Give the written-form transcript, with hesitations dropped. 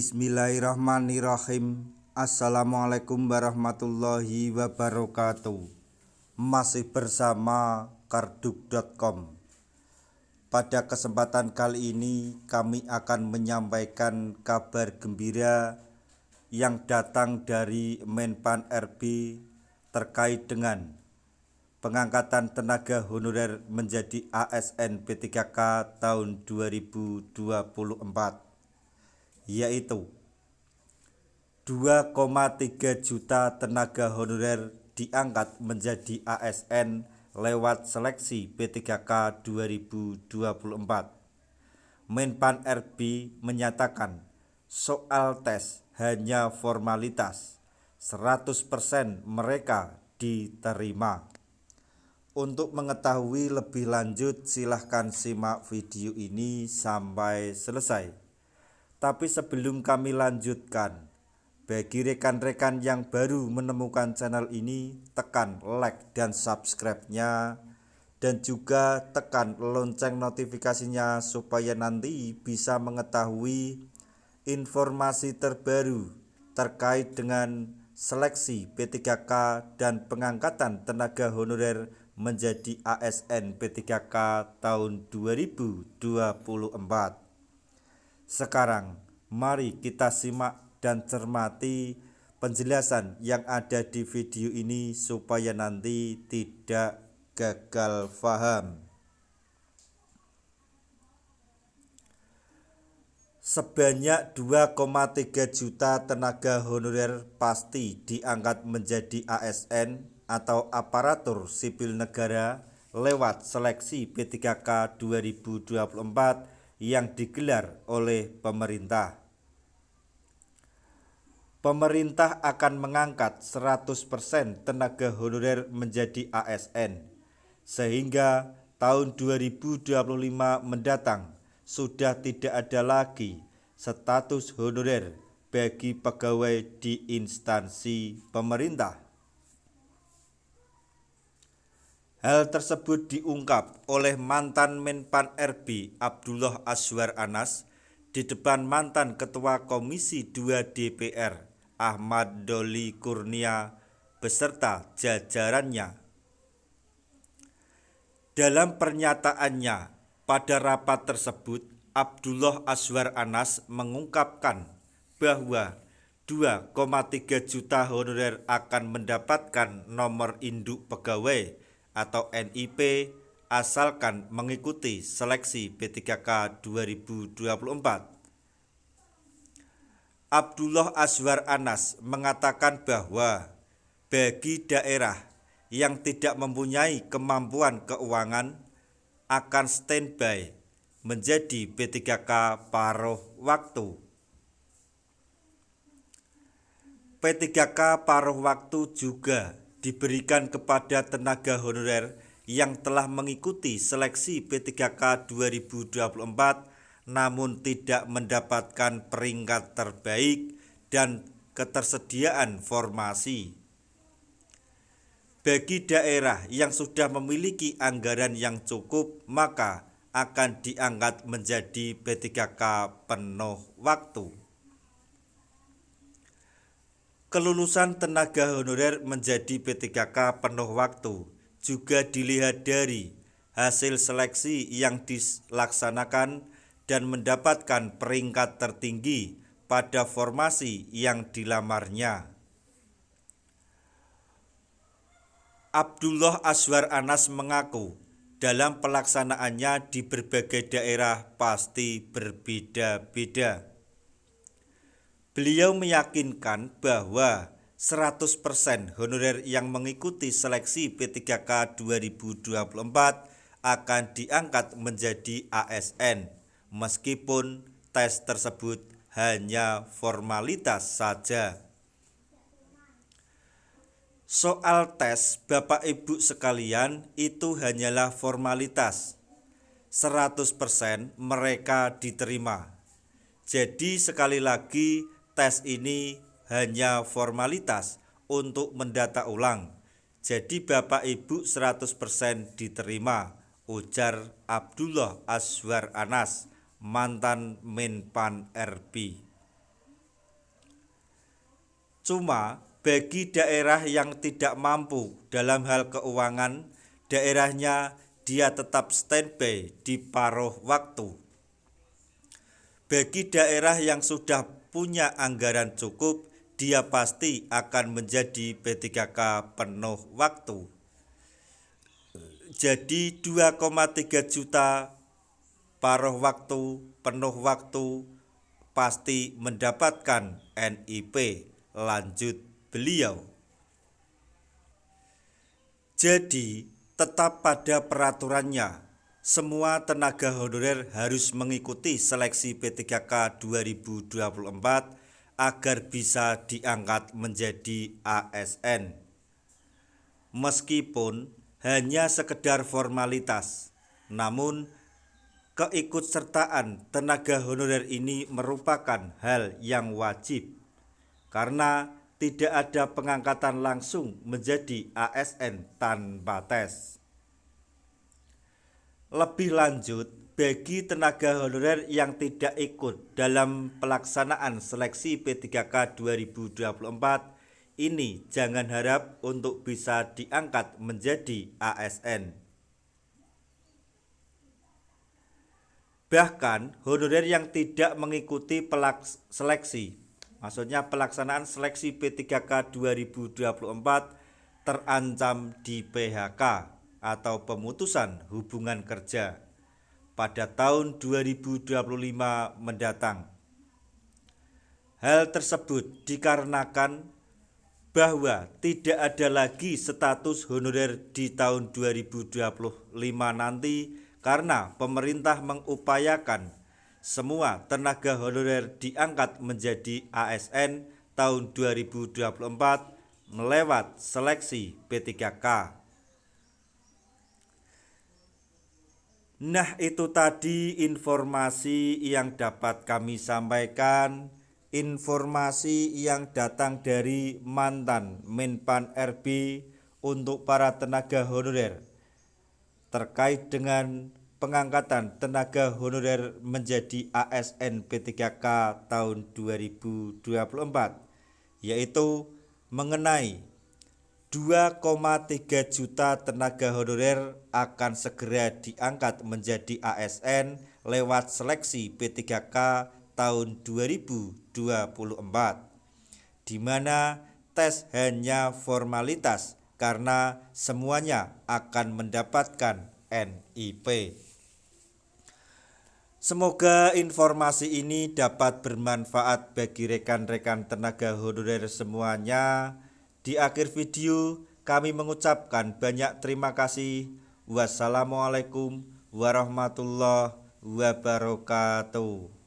Bismillahirrahmanirrahim. Assalamualaikum warahmatullahi wabarakatuh. Masih bersama karduk.com. Pada kesempatan kali ini kami akan menyampaikan kabar gembira yang datang dari Menpan RB terkait dengan pengangkatan tenaga honorer menjadi ASN P3K tahun 2024, yaitu 2,3 juta tenaga honorer diangkat menjadi ASN lewat seleksi P3K 2024. Menpan RB menyatakan soal tes hanya formalitas, 100% mereka diterima. Untuk mengetahui lebih lanjut silahkan simak video ini sampai selesai. Tapi sebelum kami lanjutkan, bagi rekan-rekan yang baru menemukan channel ini, tekan like dan subscribe-nya, dan juga tekan lonceng notifikasinya supaya nanti bisa mengetahui informasi terbaru terkait dengan seleksi P3K dan pengangkatan tenaga honorer menjadi ASN P3K tahun 2024. Sekarang, mari kita simak dan cermati penjelasan yang ada di video ini supaya nanti tidak gagal paham. Sebanyak 2,3 juta tenaga honorer pasti diangkat menjadi ASN atau aparatur sipil negara lewat seleksi P3K 2024 yang digelar oleh pemerintah. Pemerintah akan mengangkat 100% tenaga honorer menjadi ASN, sehingga tahun 2025 mendatang sudah tidak ada lagi status honorer bagi pegawai di instansi pemerintah. Hal tersebut diungkap oleh mantan Menpan RB Abdullah Azwar Anas di depan mantan Ketua Komisi 2 DPR Ahmad Doli Kurnia beserta jajarannya. Dalam pernyataannya pada rapat tersebut, Abdullah Azwar Anas mengungkapkan bahwa 2,3 juta honorer akan mendapatkan nomor induk pegawai atau NIP asalkan mengikuti seleksi P3K 2024. Abdullah Azwar Anas mengatakan bahwa bagi daerah yang tidak mempunyai kemampuan keuangan akan standby menjadi P3K paruh waktu. P3K paruh waktu juga diberikan kepada tenaga honorer yang telah mengikuti seleksi P3K 2024 namun tidak mendapatkan peringkat terbaik dan ketersediaan formasi. Bagi daerah yang sudah memiliki anggaran yang cukup, maka akan diangkat menjadi P3K penuh waktu. Kelulusan tenaga honorer menjadi P3K penuh waktu juga dilihat dari hasil seleksi yang dilaksanakan dan mendapatkan peringkat tertinggi pada formasi yang dilamarnya. Abdullah Azwar Anas mengaku dalam pelaksanaannya di berbagai daerah pasti berbeda-beda. Beliau meyakinkan bahwa 100% honorer yang mengikuti seleksi P3K 2024 akan diangkat menjadi ASN, meskipun tes tersebut hanya formalitas saja. Soal tes, Bapak Ibu sekalian, itu hanyalah formalitas. 100% mereka diterima. Jadi sekali lagi, tes ini hanya formalitas untuk mendata ulang. Jadi Bapak Ibu 100% diterima, ujar Abdullah Azwar Anas, mantan Menpan RB. Cuma bagi daerah yang tidak mampu dalam hal keuangan, daerahnya dia tetap standby di paruh waktu. Bagi daerah yang sudah punya anggaran cukup, dia pasti akan menjadi P3K penuh waktu. Jadi 2,3 juta paruh waktu, penuh waktu pasti mendapatkan NIP, lanjut beliau. Jadi tetap pada peraturannya. Semua tenaga honorer harus mengikuti seleksi P3K 2024 agar bisa diangkat menjadi ASN. Meskipun hanya sekedar formalitas, namun keikutsertaan tenaga honorer ini merupakan hal yang wajib karena tidak ada pengangkatan langsung menjadi ASN tanpa tes. Lebih lanjut, bagi tenaga honorer yang tidak ikut dalam pelaksanaan seleksi P3K 2024, ini jangan harap untuk bisa diangkat menjadi ASN. Bahkan honorer yang tidak mengikuti seleksi, maksudnya pelaksanaan seleksi P3K 2024 terancam di PHK atau pemutusan hubungan kerja pada tahun 2025 mendatang. Hal tersebut dikarenakan bahwa tidak ada lagi status honorer di tahun 2025 nanti karena pemerintah mengupayakan semua tenaga honorer diangkat menjadi ASN tahun 2024 melewat seleksi P3K. Nah, itu tadi informasi yang dapat kami sampaikan, informasi yang datang dari mantan Menpan RB untuk para tenaga honorer terkait dengan pengangkatan tenaga honorer menjadi ASN P3K tahun 2024, yaitu mengenai 2,3 juta tenaga honorer akan segera diangkat menjadi ASN lewat seleksi P3K tahun 2024, di mana tes hanya formalitas karena semuanya akan mendapatkan NIP. Semoga informasi ini dapat bermanfaat bagi rekan-rekan tenaga honorer semuanya. Di akhir video kami mengucapkan banyak terima kasih. Wassalamualaikum warahmatullahi wabarakatuh.